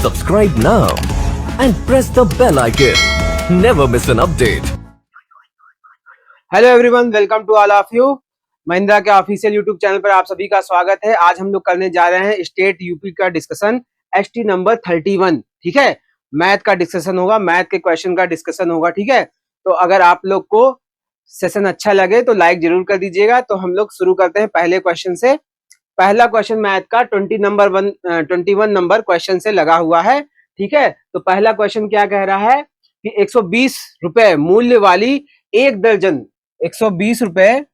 Subscribe now and press the bell icon. Never miss an update. Hello everyone, welcome to all of you. Mahindra के official YouTube channel पर आप सभी का स्वागत है। आज हम लोग करने जा रहे हैं स्टेट यूपी का डिस्कशन, एसटी नंबर 31। ठीक है, मैथ का डिस्कशन होगा, मैथ के क्वेश्चन का डिस्कशन होगा। ठीक है, तो अगर आप लोग को सेशन अच्छा लगे तो लाइक जरूर कर दीजिएगा। तो हम लोग शुरू करते हैं पहले क्वेश्चन से। पहला क्वेश्चन मैथ का 21 नंबर क्वेश्चन से लगा हुआ है। ठीक है, तो पहला क्वेश्चन क्या कह रहा है कि 120 रुपए मूल्य वाली एक दर्जन 120 रुपए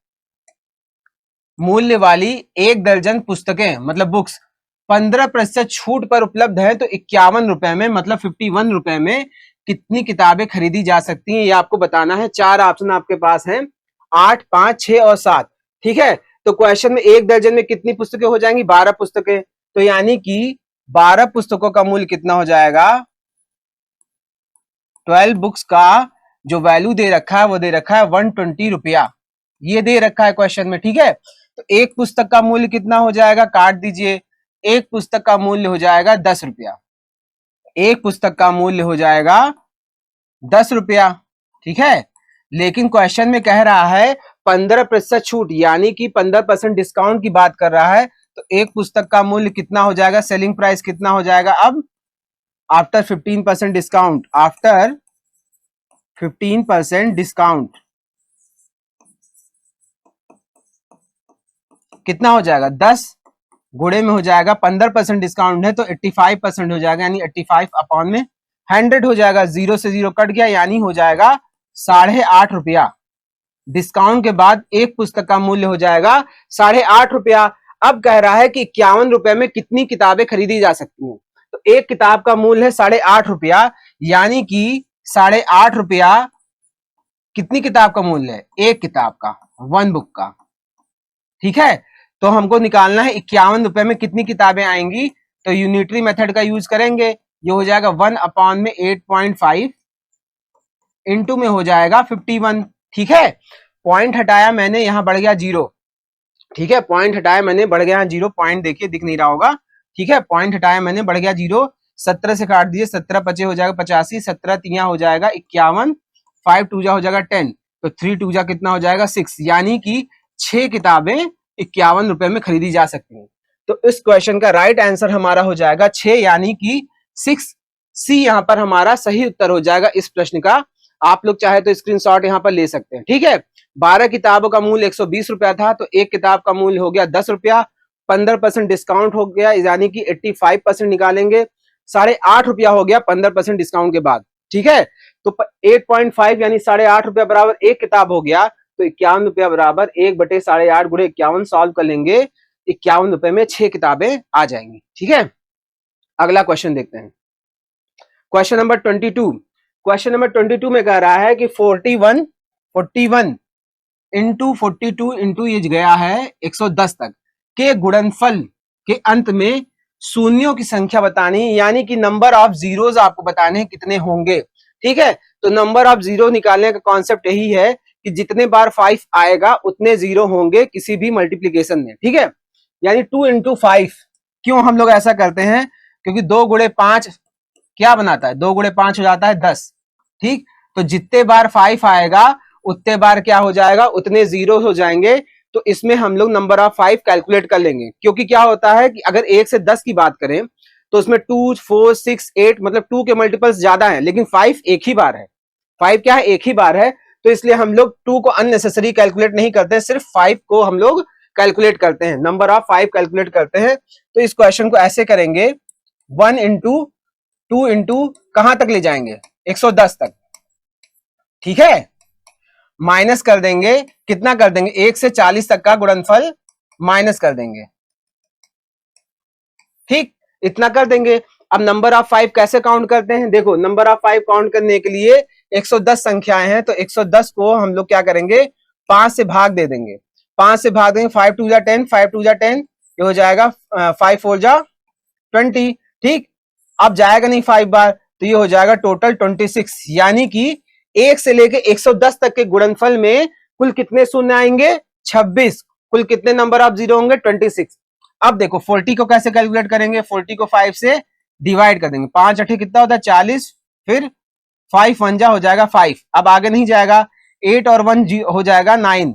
मूल्य वाली एक दर्जन पुस्तकें मतलब बुक्स 15% छूट पर उपलब्ध है, तो 51 रुपए में मतलब 51 रुपए में कितनी किताबें खरीदी जा सकती हैं, ये आपको बताना है। चार ऑप्शन आपके पास हैं, 8, 5, 6 और 7। ठीक है, तो क्वेश्चन में एक दर्जन में कितनी पुस्तकें हो जाएंगी? 12 पुस्तकें। तो यानी कि 12 पुस्तकों का मूल्य कितना हो जाएगा? 12 बुक्स का जो वैल्यू दे रखा है वो दे रखा है 120 रुपया, ये दे रखा है क्वेश्चन में। ठीक है, तो एक पुस्तक का मूल्य कितना हो जाएगा? काट दीजिए। एक पुस्तक का मूल्य हो जाएगा 10 रुपया। एक पुस्तक का मूल्य हो जाएगा 10 रुपया। ठीक है, लेकिन क्वेश्चन में कह रहा है 15% छूट, यानी कि 15% डिस्काउंट की बात कर रहा है। तो एक पुस्तक का मूल्य कितना हो जाएगा? सेलिंग प्राइस कितना हो जाएगा? अब आफ्टर 15% डिस्काउंट, आफ्टर 15% डिस्काउंट कितना हो जाएगा? 10 गुणे में हो जाएगा 15% डिस्काउंट है तो 85% हो जाएगा, यानी 85 अपॉन में 100 हो जाएगा। 0 से 0 कट गया, यानी हो जाएगा 8.5 रुपया। डिस्काउंट के बाद एक पुस्तक का मूल्य हो जाएगा 8.5 रुपया। अब कह रहा है कि 51 रुपए में कितनी किताबें खरीदी जा सकती हैं। तो एक किताब का मूल्य है 8.5 रुपया, यानी कि 8.5 रुपया कितनी किताब का मूल्य है? एक किताब का, वन बुक का। ठीक है, तो हमको निकालना है 51 रुपए में कितनी किताबें आएंगी। तो यूनिटरी मेथड का यूज करेंगे। ये हो जाएगा 1 अपॉन में 8.5 इंटू में हो जाएगा 51। ठीक है, पॉइंट हटाया मैंने, यहां बढ़ गया 0। ठीक है, पॉइंट हटाया मैंने, बढ़ गया 0। पॉइंट देखिए दिख नहीं रहा होगा। ठीक है, पॉइंट हटाया मैंने, बढ़ गया 0। 17 से काट दिए, 17 पचे हो जाएगा 85, 17 तिया हो जाएगा 51, 5 टूजा हो जाएगा 10, तो 3 टूजा कितना हो जाएगा 6, यानी कि 6 किताबें 51 रुपए में खरीदी जा सकती हैं। तो इस क्वेश्चन का राइट आंसर हमारा हो जाएगा 6, यानी कि 6 सी यहाँ पर हमारा सही उत्तर हो जाएगा इस प्रश्न का। आप लोग चाहे तो स्क्रीनशॉट यहाँ पर ले सकते हैं। ठीक है, 12 किताबों का मूल्य 120 रुपया था, तो एक किताब का मूल्य हो गया 10 रुपया। 15% डिस्काउंट हो गया, यानी कि 85% निकालेंगे, 8.5 रुपया हो गया 15% डिस्काउंट के बाद। ठीक है, तो 8.5 यानी 8.5 रुपया बराबर एक किताब हो गया। तो 51 रुपया बराबर 1/8.5 गुणे 51 सॉल्व कर लेंगे, 51 रुपए में 6 किताबें आ जाएंगी। ठीक है, अगला क्वेश्चन देखते हैं। Question number 22। क्वेश्चन नंबर 22 में कह रहा है कि 41 इंटू 42 इंटू ये गया है 110 तक के गुणनफल के अंत में शून्यों की संख्या बतानी, यानी कि नंबर ऑफ जीरोज आपको बताने हैं कितने होंगे। ठीक है, तो नंबर ऑफ जीरो निकालने का कॉन्सेप्ट यही है कि जितने बार 5 आएगा उतने जीरो होंगे किसी भी मल्टीप्लीकेशन में। ठीक है, यानी 2 इंटू 5। क्यों हम लोग ऐसा करते हैं? क्योंकि 2 गुणे 5 क्या बनाता है? 2 गुणे 5 हो जाता है 10। ठीक, तो जितने बार 5 आएगा उतने बार क्या हो जाएगा? उतने जीरो हो जाएंगे। तो इसमें हम लोग नंबर ऑफ 5 कैलकुलेट कर लेंगे, क्योंकि क्या होता है कि अगर 1 से 10 की बात करें तो उसमें 2, 4, 6, 8 मतलब 2 के मल्टीपल्स ज्यादा है, लेकिन 5 एक ही बार है। 5 क्या है? एक ही बार है। तो इसलिए हम लोग 2 को अननेसेसरी कैलकुलेट नहीं करते हैं, सिर्फ 5 को हम लोग कैलकुलेट करते हैं, नंबर ऑफ 5 कैलकुलेट करते हैं। तो इस क्वेश्चन को ऐसे करेंगे, 1 इंटू 2 इंटू कहां तक ले जाएंगे? 110 तक। ठीक है, माइनस कर देंगे, कितना कर देंगे? 1 से 40 तक का गुणनफल माइनस कर देंगे। ठीक, इतना कर देंगे। अब नंबर ऑफ 5 कैसे काउंट करते हैं? देखो, नंबर ऑफ 5 काउंट करने के लिए 110 संख्याएं हैं, तो 110 को हम लोग क्या करेंगे? 5 से भाग दे देंगे। 5 से भाग देंगे, 5 2 जा 10, 5 2 जा 10, ये हो जाएगा 5 4 जा 20। ठीक, अब जाएगा नहीं 5 बार, तो ये हो जाएगा टोटल 26, यानी कि 1 से लेके 110 तक के गुणनफल में कुल कितने शून्य आएंगे? 26। कुल कितने नंबर ऑफ जीरो होंगे? 26। अब देखो 40 को कैसे कैलकुलेट करेंगे? 40 को 5 से डिवाइड कर देंगे। 5 8 कितना होता है 40, फिर 5 1 जा हो जाएगा 5, अब आगे नहीं जाएगा, 8 और 1 हो जाएगा 9,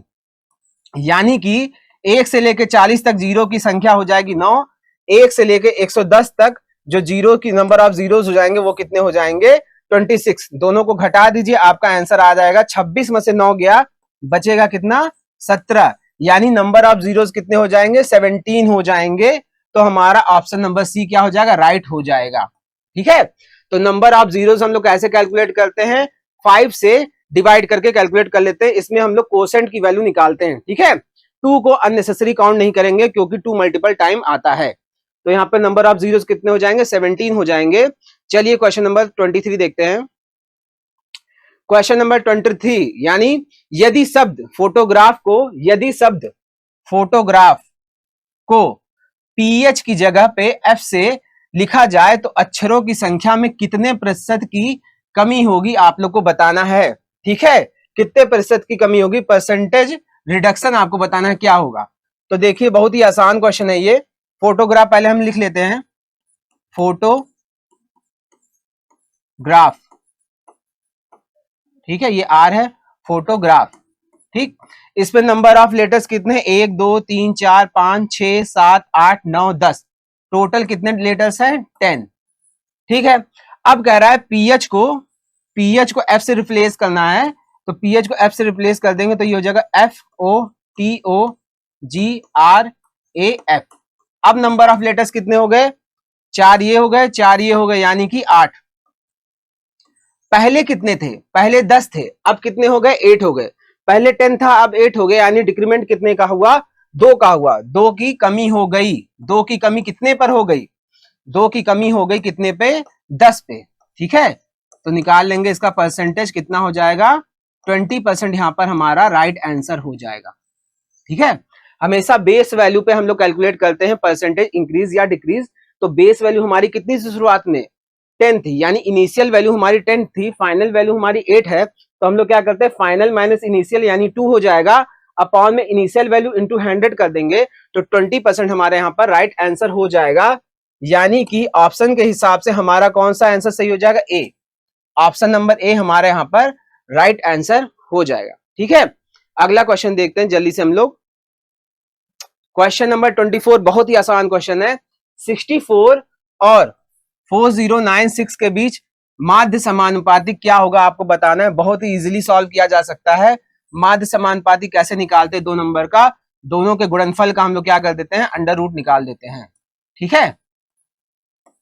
यानी कि 1 से लेके 40 तक जीरो की संख्या हो जाएगी 9, 1 से लेके 110 तक जो जीरो की नंबर ऑफ जीरोस हो जाएंगे वो कितने हो जाएंगे 26। दोनों को घटा दीजिए, आपका आंसर आ जाएगा 26 में से 9 गया, बचेगा कितना 17, यानी नंबर ऑफ जीरोस कितने हो जाएंगे 17 हो जाएंगे। तो हमारा ऑप्शन नंबर सी क्या हो जाएगा राइट हो जाएगा। ठीक है, तो नंबर ऑफ जीरोस हम लोग कैसे कैलकुलेट करते हैं, 5 से डिवाइड करके कैलकुलेट कर लेते हैं, इसमें हम लोग कोसेंट की वैल्यू निकालते हैं। ठीक है, 2 को अननेसेसरी काउंट नहीं करेंगे क्योंकि 2 मल्टीपल टाइम आता है। तो यहाँ पे नंबर ऑफ जीरोस कितने हो जाएंगे 17 हो जाएंगे। चलिए क्वेश्चन नंबर 23 देखते हैं। क्वेश्चन नंबर 23, यानी यदि शब्द फोटोग्राफ को पीएच की जगह पे एफ से लिखा जाए तो अक्षरों की संख्या में कितने प्रतिशत की कमी होगी आप लोग को बताना है। ठीक है, कितने प्रतिशत की कमी होगी, परसेंटेज रिडक्शन आपको बताना है क्या होगा। तो देखिए बहुत ही आसान क्वेश्चन है ये। फोटोग्राफ पहले हम लिख लेते हैं, फोटोग्राफ, ठीक है, ये आर है फोटोग्राफ। ठीक, इसमें नंबर ऑफ लेटर्स कितने 1 2 3 4 5 6 7 8 9 10, टोटल कितने लेटर्स हैं 10। ठीक है, अब कह रहा है पीएच को एफ से रिप्लेस करना है, तो पीएच को एफ से रिप्लेस कर देंगे तो ये हो जाएगा FOTOGRAF। अब नंबर ऑफ लेटर्स कितने हो गए 4 ये हो गए 4 ये हो गए, यानी कि 8। पहले कितने थे, पहले 10 थे, अब कितने हो गए 8 हो गए। पहले 10 था अब 8 हो गए, यानी डिक्रीमेंट कितने का हुआ 2 का हुआ, 2 की कमी हो गई। 2 की कमी कितने पर हो गई, 2 की कमी हो गई कितने पे 10 पे। ठीक है, तो निकाल लेंगे इसका परसेंटेज कितना हो जाएगा 20%, यहां पर हमारा राइट आंसर हो जाएगा। ठीक है, हमेशा बेस वैल्यू पे हम लोग कैलकुलेट करते हैं परसेंटेज इंक्रीज या डिक्रीज। तो बेस वैल्यू हमारी कितनी थी शुरुआत में 10 थी, यानी इनिशियल वैल्यू हमारी 10 थी, फाइनल वैल्यू हमारी 8 है, तो हम लोग क्या करते हैं फाइनल माइनस इनिशियल यानी 2 हो जाएगा, अपॉन में इनिशियल वैल्यू इंटू 100 कर देंगे तो 20% हमारे यहाँ पर राइट आंसर हो जाएगा। यानी कि ऑप्शन के हिसाब से हमारा कौन सा आंसर सही हो जाएगा ए, ऑप्शन नंबर ए हमारे यहाँ पर राइट आंसर हो जाएगा। ठीक है, अगला क्वेश्चन देखते हैं जल्दी से हम लोग। क्वेश्चन नंबर 24 बहुत ही आसान क्वेश्चन है। 64 और 4096 के बीच माध्य समानुपाती क्या होगा आपको बताना है। बहुत ही इजीली सॉल्व किया जा सकता है। माध्य समानुपाती कैसे निकालते हैं, 2 नंबर का, दोनों के गुणनफल का हम लोग क्या कर देते हैं अंडर रूट निकाल देते हैं। ठीक है,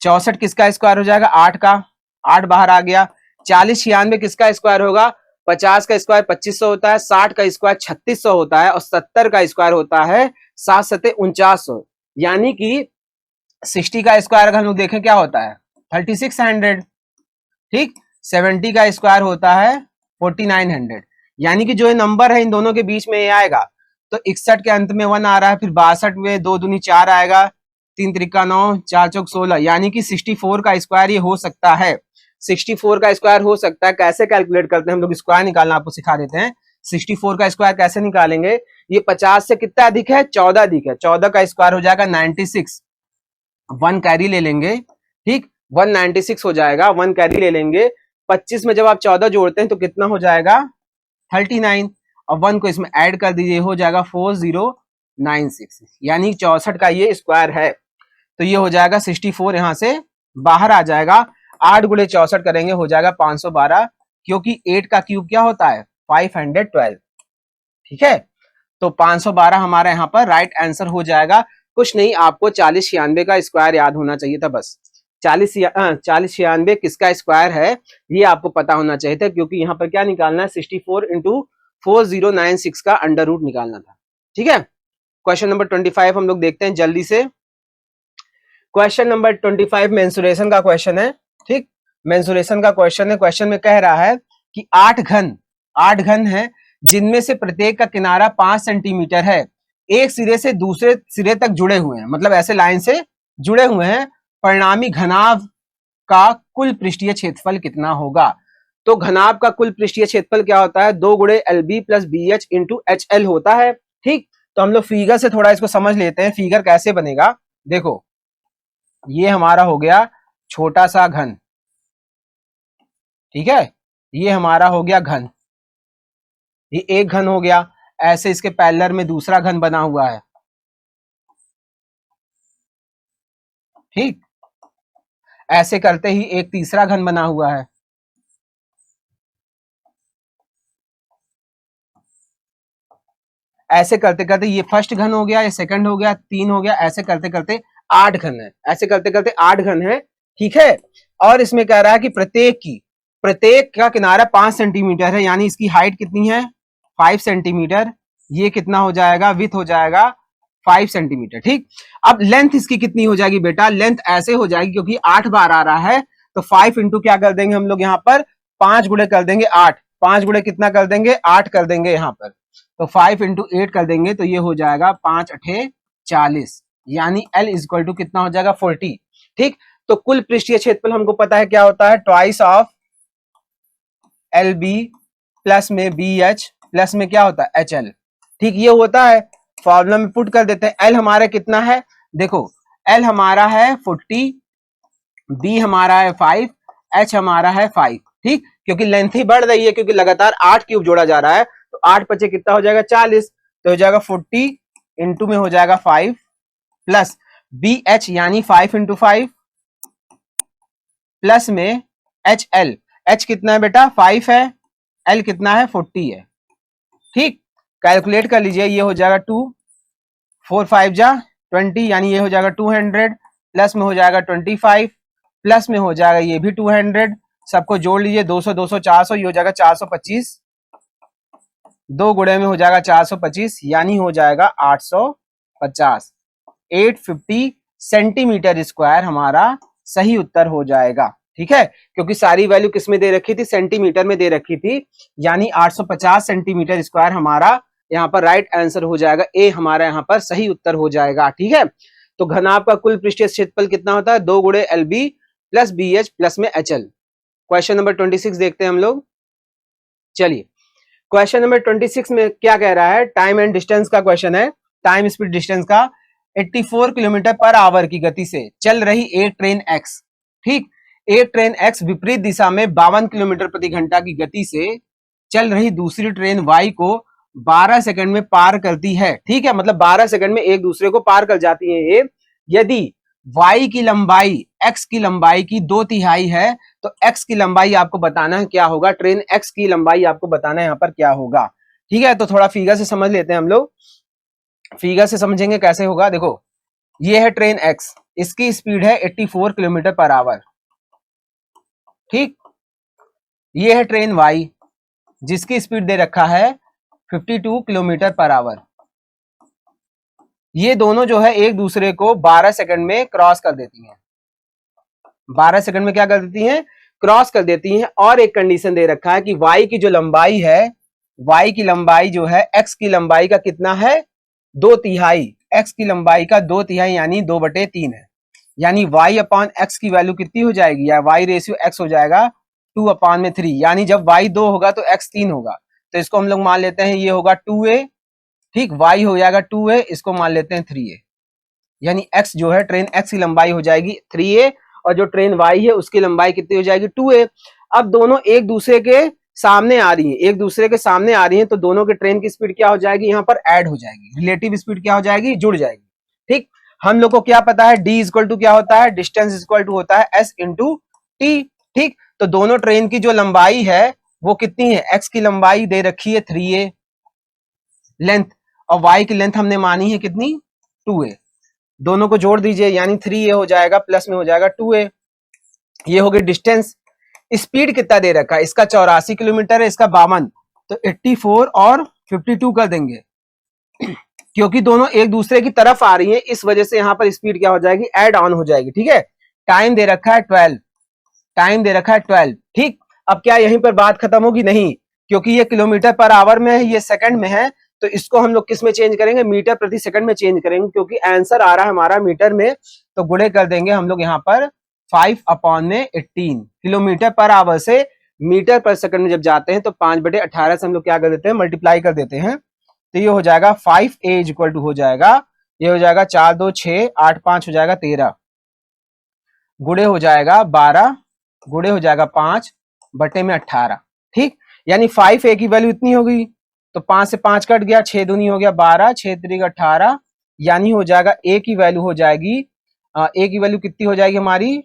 64 किसका स्क्वायर हो जाएगा 8 का, 8 बाहर आ गया। 40 96 किसका स्क्वायर होगा, 50 का स्क्वायर 2500 होता है, 60 का स्क्वायर 3600 होता है और 70 का स्क्वायर होता है 7 7 4900, यानी कि 60 का स्क्वायर अगर हम लोग देखें क्या होता है 3600। ठीक, 70 का स्क्वायर होता है 4900, यानी कि जो ये नंबर है इन दोनों के बीच में ये आएगा। तो 61 के अंत में 1 आ रहा है, फिर 62 में 2 दूनी 4 आएगा, 3 त्रिका 9, 4 चौक 16, यानी कि 64 का स्क्वायर ये हो सकता है। 64 का स्क्वायर हो सकता है। कैसे कैलकुलेट करते हैं हम लोग, स्क्वायर निकालना आपको सिखा देते हैं। 64 का स्क्वायर कैसे निकालेंगे, ये 50 से कितना अधिक है 14 अधिक है, 14 का स्क्वायर हो जाएगा 96, 1 कैरी ले लेंगे। ठीक, 196 हो जाएगा, 1 कैरी ले लेंगे। 25 में जब आप 14 जोड़ते हैं तो कितना हो जाएगा 39, और 1 को इसमें ऐड कर दीजिए हो जाएगा 4096, यानी 64 का ये स्क्वायर है। तो ये हो जाएगा 64 यहां से बाहर आ जाएगा, 8 गुणे 64 करेंगे हो जाएगा 512, क्योंकि 8 का क्यूब क्या होता है 512। ठीक है, तो 512 हमारा यहाँ पर राइट आंसर हो जाएगा। कुछ नहीं, आपको 40 96 का स्क्वायर याद होना चाहिए था बस। 40 96 किसका स्क्वायर है ये आपको पता होना चाहिए था, क्योंकि यहाँ पर क्या निकालना है 64 इंटू 4096 का अंडर रूट निकालना था। ठीक है, क्वेश्चन नंबर 25 हम लोग देखते हैं जल्दी से। क्वेश्चन नंबर 25 मेंसुरेशन का क्वेश्चन है। ठीक, मेंसुरेशन का क्वेश्चन है। क्वेश्चन में कह रहा है कि 8 घन है जिनमें से प्रत्येक का किनारा 5 सेंटीमीटर है, एक सिरे से दूसरे सिरे तक जुड़े हुए हैं, मतलब ऐसे लाइन से जुड़े हुए हैं, परिणामी घनाभ का कुल पृष्ठीय क्षेत्रफल कितना होगा। तो घनाभ का कुल पृष्ठीय क्षेत्रफल क्या होता है 2 गुणे LB plus BH into HL होता है। ठीक, तो हम लोग फिगर से थोड़ा इसको समझ लेते हैं, फिगर कैसे बनेगा। देखो ये हमारा हो गया छोटा सा घन, ठीक है, ये हमारा हो गया घन, ये एक घन हो गया। ऐसे इसके पैरेलल में दूसरा घन बना हुआ है, ठीक, ऐसे करते ही एक तीसरा घन बना हुआ है, ऐसे करते करते ये फर्स्ट घन हो गया, ये सेकंड हो गया, 3 हो गया, ऐसे करते करते 8 घन है, ऐसे करते करते 8 घन है, ठीक है। और इसमें कह रहा है कि प्रत्येक का किनारा 5 सेंटीमीटर है, यानी इसकी हाइट कितनी है 5 सेंटीमीटर, ये कितना हो जाएगा, विड्थ हो जाएगा 5 सेंटीमीटर, ठीक। अब लेंथ इसकी कितनी हो जाएगी बेटा, लेंथ ऐसे हो जाएगी, क्योंकि 8 बार आ रहा है तो 5 इंटू क्या कर देंगे हम लोग यहाँ पर 5 गुणे कर देंगे 8, 5 गुणे कितना कर देंगे 8 कर देंगे यहाँ पर, तो 5 इंटू 8 कर देंगे तो ये हो जाएगा 5 अठे 40, यानी L इक्वल टू कितना हो जाएगा 40, ठीक। तो कुल पृष्ठीय क्षेत्रफल हमको पता है क्या होता है, twice of L B plus में बी एच प्लस में क्या होता है एच एल, ठीक, ये होता है। फॉर्मूला में पुट कर देते हैं, एल हमारा कितना है, देखो एल हमारा है 40, बी हमारा है 5, एच हमारा है 5, ठीक, क्योंकि लेंथ ही बढ़ रही है, क्योंकि लगातार 8 क्यूब जोड़ा जा रहा है, तो 8 पचे कितना हो जाएगा 40, तो हो जाएगा 40 इंटू में हो जाएगा 5 प्लस बी एच यानी 5 इंटू 5 प्लस में एच एल, एच कितना है बेटा 5 है, एल कितना है 40 है, ठीक। कैलकुलेट कर लीजिए, ये हो जाएगा 2 4 5 जा 20, यानी ये हो जाएगा 200 प्लस में हो जाएगा 25 प्लस में हो जाएगा ये भी 200, सबको जोड़ लीजिए 200 200 400, ये हो जाएगा 425, 2 गुणे में हो जाएगा 425, यानी हो जाएगा 850, 850 सेंटीमीटर स्क्वायर हमारा सही उत्तर हो जाएगा, ठीक है, क्योंकि सारी वैल्यू किस में दे रखी थी, सेंटीमीटर में दे रखी थी, यानी 850 सेंटीमीटर स्क्वायर हमारा यहाँ पर राइट आंसर हो जाएगा, ए हमारा यहाँ पर सही उत्तर हो जाएगा, ठीक है। तो घनाभ का कुल पृष्ठीय क्षेत्रफल कितना होता है, 2 गुणे L B plus B H plus में एच एल। क्वेश्चन नंबर 26 देखते हैं हम लोग, चलिए क्वेश्चन नंबर 26 में क्या कह रहा है, टाइम एंड डिस्टेंस का क्वेश्चन है, टाइम स्पीड डिस्टेंस का। 84 किलोमीटर पर आवर की गति से चल रही एक ट्रेन एक्स, ठीक, एक ट्रेन एक्स विपरीत दिशा में 52 किलोमीटर प्रति घंटा की गति से चल रही दूसरी ट्रेन वाई को 12 सेकंड में पार करती है, ठीक है, मतलब 12 सेकंड में एक दूसरे को पार कर जाती है ये। यदि y की लंबाई x की लंबाई की 2/3 है, तो x की लंबाई आपको बताना है क्या होगा, ट्रेन x की लंबाई आपको बताना है यहाँ पर क्या होगा, ठीक है। तो थोड़ा फिगर से समझ लेते हैं हम लोग, फिगर से समझेंगे कैसे होगा, देखो ये है ट्रेन x, इसकी स्पीड है 84 किलोमीटर पर आवर, ठीक, ये है ट्रेन y जिसकी स्पीड दे रखा है 52 किलोमीटर पर आवर, ये दोनों जो है एक दूसरे को 12 सेकंड में क्रॉस कर देती हैं, 12 सेकंड में क्या कर देती हैं, क्रॉस कर देती हैं। और एक कंडीशन दे रखा है कि y की जो लंबाई है, y की लंबाई जो है x की लंबाई का कितना है 2/3, x की लंबाई का 2/3 यानी 2/3 है, यानी y अपॉन x की वैल्यू कितनी हो जाएगी, या y रेशियो x हो जाएगा 2/3, यानी जब y 2 होगा तो x 3 होगा, तो इसको हम लोग मान लेते हैं ये होगा 2a, ठीक, y हो जाएगा 2a, इसको मान लेते हैं 3a, यानी x जो है ट्रेन x की लंबाई हो जाएगी 3a, और जो ट्रेन y है उसकी लंबाई कितनी हो जाएगी 2a। अब दोनों एक दूसरे के सामने आ रही है, एक दूसरे के सामने आ रही है, तो दोनों के ट्रेन की स्पीड क्या हो जाएगी, यहाँ पर ऐड हो जाएगी, रिलेटिव स्पीड क्या हो जाएगी, जुड़ जाएगी, ठीक। हम लोग को क्या पता है d इक्वल टू क्या होता है, डिस्टेंस इक्वल टू होता है s इंटू टी, ठीक। तो दोनों ट्रेन की जो लंबाई है वो कितनी है, x की लंबाई दे रखी है 3a लेंथ, और y की लेंथ हमने मानी है कितनी 2a, दोनों को जोड़ दीजिए यानी 3a हो जाएगा प्लस में हो जाएगा 2a, ये हो गई डिस्टेंस। स्पीड कितना दे रखा है, इसका 84 किलोमीटर है, इसका 52, तो 84 और 52 कर देंगे, क्योंकि दोनों एक दूसरे की तरफ आ रही है, इस वजह से यहाँ पर स्पीड क्या हो जाएगी, ऐड ऑन हो जाएगी, ठीक है। टाइम दे रखा है 12, टाइम दे रखा है 12, ठीक। अब क्या यहीं पर बात खत्म होगी, नहीं, क्योंकि ये किलोमीटर पर आवर में है, ये सेकंड में है, तो इसको हम लोग किस में चेंज करेंगे, मीटर प्रति सेकंड में चेंज करेंगे, क्योंकि आंसर आ रहा है हमारा मीटर में, तो गुणे कर देंगे हम लोग यहाँ पर 5/18, किलोमीटर पर आवर से मीटर पर सेकंड में जब जाते हैं तो 5/18 से हम लोग क्या कर देते हैं, मल्टीप्लाई कर देते हैं, तो ये हो जाएगा 5a इक्वल टू हो जाएगा, ये हो जाएगा 4 2 6 8 5 हो जाएगा 13, गुणे हो जाएगा 12 गुणे हो जाएगा 5 बटे में 18। ठीक, यानी 5a की वैल्यू इतनी हो गई, तो 5 से 5 कट गया, 6 दूनी हो गया 12, 6 3 18, यानी हो जाएगा a की वैल्यू हो जाएगी, a की वैल्यू कितनी हो जाएगी हमारी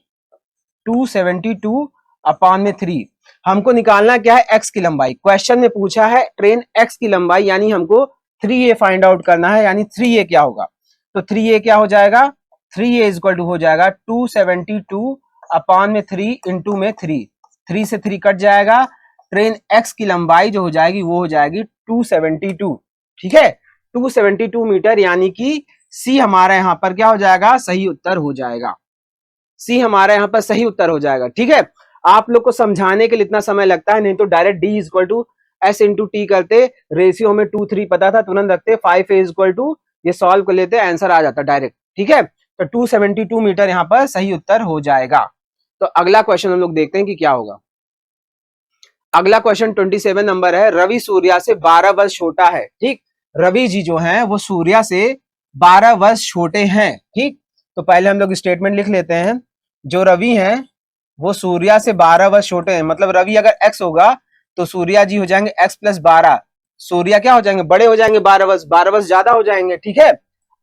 272 अपॉन में 3। हमको निकालना क्या है, x की लंबाई। क्वेश्चन में पूछा है ट्रेन x की लंबाई, यानी हमको 3a फाइंड आउट करना है, यानी 3a क्या होगा, तो 3a क्या हो जाएगा, 3a इक्वल टू हो जाएगा 272 अपॉन में 3 इंटू में 3 से 3 कट जाएगा, ट्रेन x की लंबाई जो हो जाएगी वो हो जाएगी 272। ठीक है, 272 मीटर, यानी कि सी हमारा यहाँ पर क्या हो जाएगा, सही उत्तर हो जाएगा। सी हमारा यहाँ पर सही उत्तर हो जाएगा। ठीक है, आप लोग को समझाने के लिए इतना समय लगता है, नहीं तो direct D equal to S into T करते, रेशियो में 2 3 पता था, तुरंत रखते 5a इक्वल टू, ये सॉल्व कर लेते, आंसर आ जाता डायरेक्ट। ठीक है, तो 272 मीटर यहाँ पर सही उत्तर हो जाएगा। तो अगला क्वेश्चन हम लोग देखते हैं कि क्या होगा। अगला क्वेश्चन 27 नंबर है, रवि सूर्या से 12 वर्ष छोटा है। ठीक, रवि जी जो हैं वो सूर्या से 12 वर्ष छोटे हैं। ठीक, तो पहले हम लोग स्टेटमेंट लिख लेते हैं, जो रवि हैं वो सूर्या से 12 वर्ष छोटे हैं, मतलब रवि अगर x होगा तो सूर्या जी हो जाएंगे x प्लस 12, सूर्या क्या हो जाएंगे, बड़े हो जाएंगे 12 वर्ष, 12 वर्ष ज्यादा हो जाएंगे। ठीक है,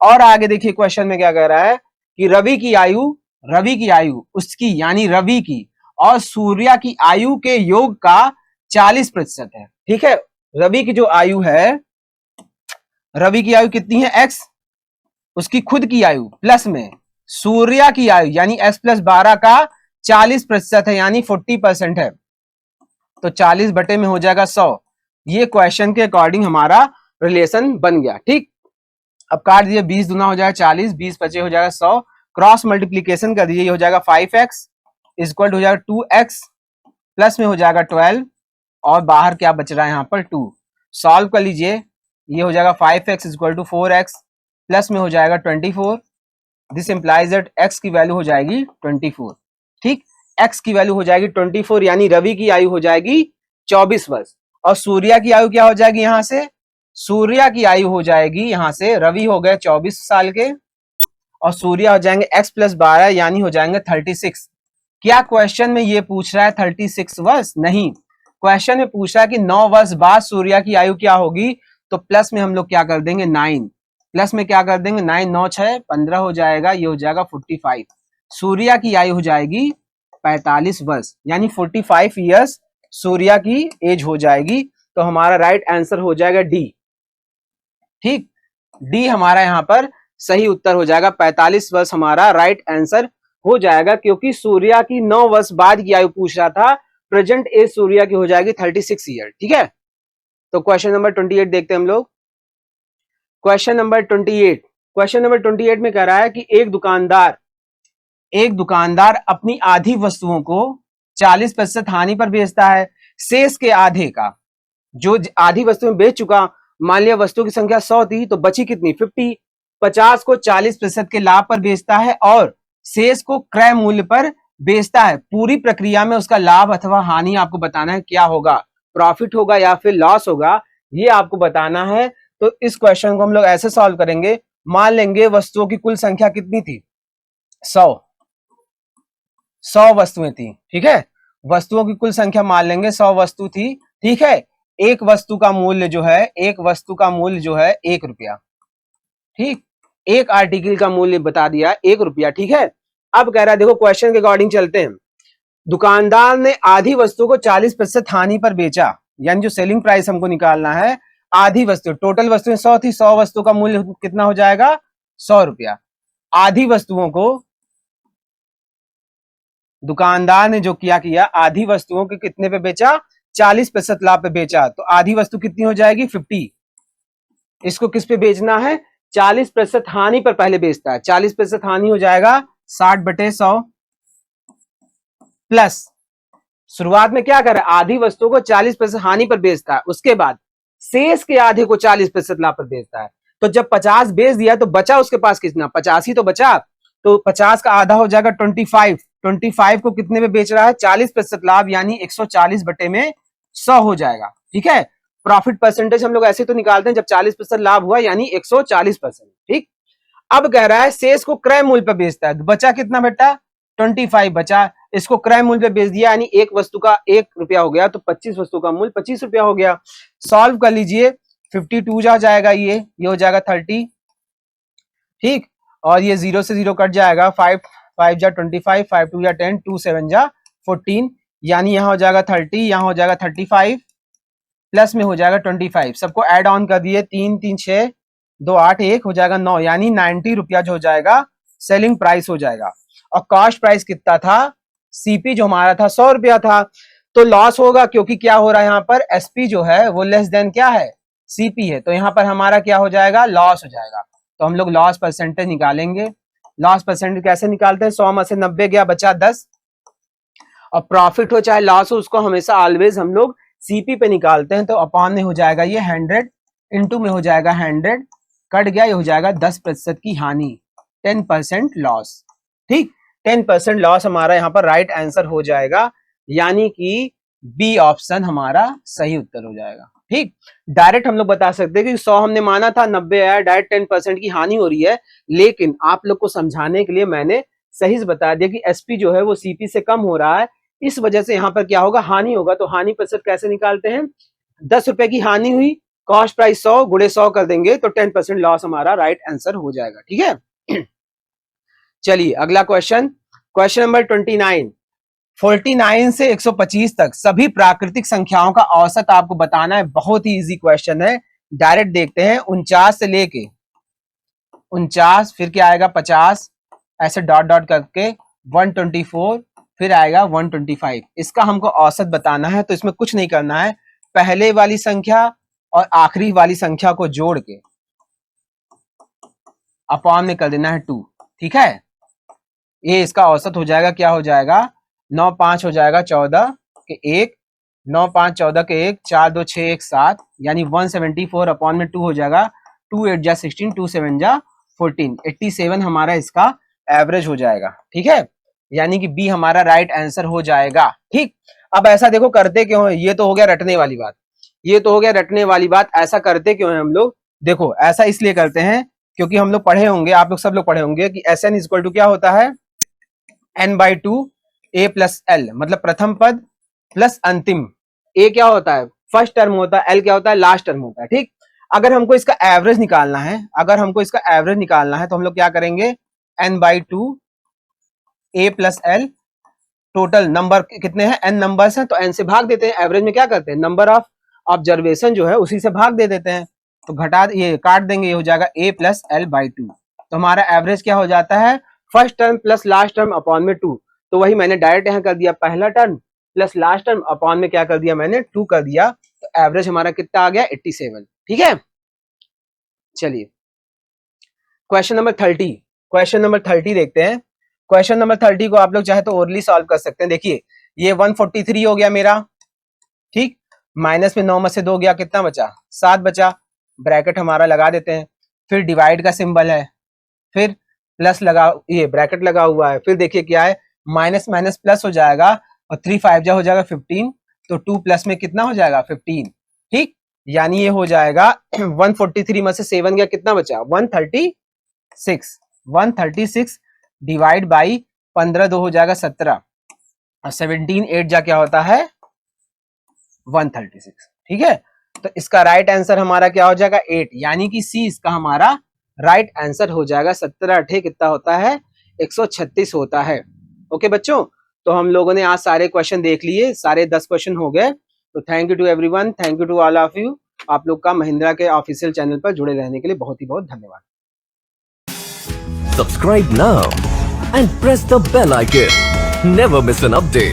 और आगे देखिए क्वेश्चन में क्या कह रहा है कि रवि की आयु उसकी यानी रवि की और सूर्या की आयु के योग का 40% है। ठीक है, रवि की जो आयु है, रवि की आयु कितनी है x, उसकी खुद की आयु प्लस में सूर्या की आयु यानी x प्लस 12 का 40% है, यानी 40% है, तो 40 बटे में हो जाएगा 100। ये क्वेश्चन के अकॉर्डिंग हमारा रिलेशन बन गया। ठीक, अब काट दिए, 20 दुना हो जाएगा 40, 20 बचे हो जाएगा 100, क्रॉस मल्टीप्लीकेशन कर दीजिए, ये हो जाएगा 5x इक्वल हो जाएगा 2x, प्लस में हो जाएगा 12 और बाहर क्या बच रहा है यहाँ पर 2, सॉल्व कर लीजिए, ये हो जाएगा 5x equal to 4x, plus में हो जाएगा 24, दिस इंप्लाइज दैट x की वैल्यू हो जाएगी 24। ठीक, x की वैल्यू हो जाएगी 24, यानी रवि की आयु हो जाएगी 24 वर्ष, और सूर्या की आयु क्या हो जाएगी, यहां से सूर्या की आयु हो जाएगी, यहां से रवि हो गए 24 साल के और सूर्या हो जाएंगे x प्लस 12, यानी हो जाएंगे 36। क्या क्वेश्चन में ये पूछ रहा है 36 वर्ष? नहीं, क्वेश्चन में पूछ रहा है कि 9 वर्ष बाद सूर्या की आयु क्या होगी, तो प्लस में हम लोग क्या कर देंगे 9, प्लस में क्या कर देंगे 9 9 6 15 हो जाएगा, ये हो जाएगा 45, सूर्या की आयु हो जाएगी 45 वर्ष, यानी 45 ईयर्स सूर्या की एज हो जाएगी, तो हमारा राइट आंसर हो जाएगा डी। ठीक, डी हमारा यहाँ पर सही उत्तर हो जाएगा, 45 वर्ष हमारा राइट आंसर हो जाएगा, क्योंकि सूर्या की 9 वर्ष बाद की आयु पूछ रहा था, प्रेजेंट एज सूर्या की हो जाएगी 36 ईयर। ठीक है, तो क्वेश्चन नंबर 28 देखते हैं हम लोग। क्वेश्चन नंबर 28 में कह रहा है कि एक दुकानदार अपनी आधी वस्तुओं को 40% हानि पर बेचता है, शेष के आधे का, जो आधी वस्तुएं बेच चुका, मान लिया वस्तु की संख्या 100 थी तो बची कितनी 50, 50 को 40% के लाभ पर बेचता है और शेष को क्रय मूल्य पर बेचता है। पूरी प्रक्रिया में उसका लाभ अथवा हानि आपको बताना है, क्या होगा, प्रॉफिट होगा या फिर लॉस होगा, ये आपको बताना है। तो इस क्वेश्चन को हम लोग ऐसे सॉल्व करेंगे, मान लेंगे वस्तुओं की कुल संख्या कितनी थी 100 वस्तुएं थी। ठीक है, वस्तुओं की कुल संख्या मान लेंगे 100 वस्तु थी। ठीक है, एक वस्तु का मूल्य जो है 1 रुपया। ठीक, एक आर्टिकल का मूल्य बता दिया 1 रुपया। ठीक है, अब कह रहा है देखो क्वेश्चन के अकॉर्डिंग चलते हैं, दुकानदार ने आधी वस्तु को 40% हानि पर बेचा, यानी जो सेलिंग प्राइस हमको निकालना है, आधी वस्तु, टोटल वस्तुएं 100 थी, 100 वस्तु का मूल्य कितना हो जाएगा 100 रुपया। आधी वस्तुओं को दुकानदार ने जो किया आधी वस्तुओं के कितने पे बेचा, 40% लाभ पे बेचा, तो आधी वस्तु कितनी हो जाएगी 50। इसको किस पे बेचना है, 40% हानि पर पहले बेचता है, 40% हानि हो जाएगा 60/100 प्लस शुरुआत में क्या कर रहा है, आधी वस्तु को 40% हानि पर बेचता है, उसके बाद शेष के आधे को 40% लाभ पर बेचता है। तो जब 50 बेच दिया तो बचा उसके पास कितना, 50 ही तो बचा, तो 50 का आधा हो जाएगा 25 को कितने में बेच रहा है 40% लाभ, यानी 140 बटे में 100 हो जाएगा। ठीक है, प्रॉफिट परसेंटेज हम लोग ऐसे तो निकालते हैं जब 40% लाभ हुआ यानी 140%। ठीक, अब कह रहा है शेष को क्रय मूल्य पर बेचता है, बचा कितना बेटा 25 बचा, इसको क्रय मूल्य पे बेच दिया, यानी एक वस्तु का 1 रुपया हो गया, तो 25 वस्तु का मूल्य 25 रुपया हो गया। सॉल्व कर लीजिए, 52 जा जाएगा, ये हो जाएगा 30, ठीक, और ये 0 से 0 कट जाएगा, 5 5 जा 25, 5 2 जा 10, 2 7 जा 14, यानी यहाँ हो जाएगा 30, यहाँ हो जाएगा 35, प्लस में हो जाएगा 25, सबको ऐड ऑन कर दिए, 3 3 6 2 8 1 हो जाएगा 9, यानी 90 रुपया जो हो जाएगा सेलिंग प्राइस हो जाएगा। और कॉस्ट प्राइस कितना था, सीपी जो हमारा था 100 रुपया था, तो लॉस होगा, क्योंकि क्या हो रहा है यहाँ पर, एसपी जो है वो लेस देन क्या है, सीपी है, तो यहाँ पर हमारा क्या हो जाएगा, लॉस हो जाएगा। तो हम लोग लॉस परसेंटेज निकालेंगे। लॉस परसेंटेज कैसे निकालते हैं, 100 में से 90 गया, बचा 10, और प्रॉफिट हो चाहे लॉस हो, उसको हमेशा ऑलवेज हम लोग सीपी पे निकालते हैं। तो अपॉन में हो जाएगा ये 100, इंटू में हो जाएगा 100, कट गया, ये हो जाएगा 10% की हानि, 10% लॉस, ठीक, 10% लॉस हमारा यहाँ पर राइट आंसर हो जाएगा, यानी कि बी ऑप्शन हमारा सही उत्तर हो जाएगा, ठीक। डायरेक्ट हम लोग बता सकते हैं कि 100 हमने माना था, 90 आया, डायरेक्ट 10% की हानि हो रही है, लेकिन आप लोग को समझाने के लिए मैंने सही से बता दिया कि एसपी जो है वो सीपी से कम हो रहा है, इस वजह से यहाँ पर क्या होगा, हानि होगा। तो हानि प्रतिशत कैसे निकालते हैं, 10 रुपए की हानि हुई, कॉस्ट प्राइस 100 गुणे 100 कर देंगे, तो 10% लॉस हमारा राइट आंसर हो जाएगा, ठीक है। चलिए अगला क्वेश्चन, क्वेश्चन नंबर 29, 49 से 125 तक सभी प्राकृतिक संख्याओं का औसत आपको बताना है। बहुत ही इजी क्वेश्चन है, डायरेक्ट देखते हैं। 49 से लेके 49, फिर क्या आएगा 50, ऐसे डॉट डॉट करके 124, फिर आएगा 125, इसका हमको औसत बताना है। तो इसमें कुछ नहीं करना है, पहले वाली संख्या और आखिरी वाली संख्या को जोड़ के अपॉन में कर देना है 2, ठीक है। ये इसका औसत हो जाएगा, क्या हो जाएगा, 9 5 हो जाएगा 14 के 1, 9 5 14 के 1, 4 2 6 1 7, यानी 174 अपॉन में 2 हो जाएगा, 2 8 जा 16, 2 7 जा 14, 87 हमारा इसका एवरेज हो जाएगा, ठीक है, यानी कि बी हमारा राइट आंसर हो जाएगा, ठीक। अब ऐसा देखो करते क्यों है, ये तो हो गया रटने वाली बात, ये तो हो गया रटने वाली बात। ऐसा करते क्यों है हम लोग, देखो ऐसा इसलिए करते हैं क्योंकि हम लोग पढ़े होंगे, आप लोग सब लोग पढ़े होंगे कि Sn इक्वल टू क्या होता है, n/2 a प्लस एल, मतलब प्रथम पद प्लस अंतिम। a क्या होता है, फर्स्ट टर्म होता है, l क्या होता है, लास्ट टर्म होता है, ठीक। अगर हमको इसका एवरेज निकालना है, अगर हमको इसका एवरेज निकालना है तो हम लोग क्या करेंगे, n/2 a plus L, total number कितने हैं, n नंबर्स हैं, तो n से भाग देते हैं। एवरेज में क्या करते हैं, नंबर ऑफ ऑब्जर्वेशन जो है उसी से भाग दे देते हैं, तो घटा ये काट देंगे, ये हो जाएगा a प्लस l/2। तो हमारा एवरेज क्या हो जाता है, first term plus last term upon में 2। तो वही मैंने डायरेक्ट यहाँ कर दिया, पहला term plus last term upon में क्या कर दिया मैंने, 2 कर दिया। तो एवरेज हमारा कितना आ गया, 87, ठीक है। चलिए क्वेश्चन नंबर 30, क्वेश्चन नंबर 30 देखते हैं। क्वेश्चन नंबर 30 को आप लोग चाहे तो ओरली सॉल्व कर सकते हैं। देखिए ये 143 हो गया मेरा, ठीक, माइनस में 9 में से 2 गया, कितना बचा, 7 बचा, ब्रैकेट हमारा लगा देते हैं, फिर डिवाइड का सिंबल है, फिर प्लस लगा, ये ब्रैकेट लगा हुआ है, फिर देखिए क्या है, माइनस माइनस प्लस हो जाएगा, और 3 5 जा हो जाएगा 15, तो 2 प्लस में कितना हो जाएगा 15, ठीक, यानी ये हो जाएगा 143 में से 7 गया, कितना बचा 136, 136 डिवाइड बाई 15 2 हो जाएगा 17, और 17 8 जा क्या होता है 136, ठीक है। तो इसका राइट आंसर हमारा क्या हो जाएगा 8, यानी कि सी इसका हमारा राइट आंसर हो जाएगा। 17 8 कितना होता है 136 होता है। ओके बच्चों, तो हम लोगों ने आज सारे क्वेश्चन देख लिए, सारे 10 क्वेश्चन हो गए। तो thank you to everyone, thank you to all of you. आप लोग का महिंद्रा के ऑफिशियल चैनल पर जुड़े रहने के लिए बहुत ही बहुत धन्यवाद। Subscribe now and press the bell icon. Never miss an update.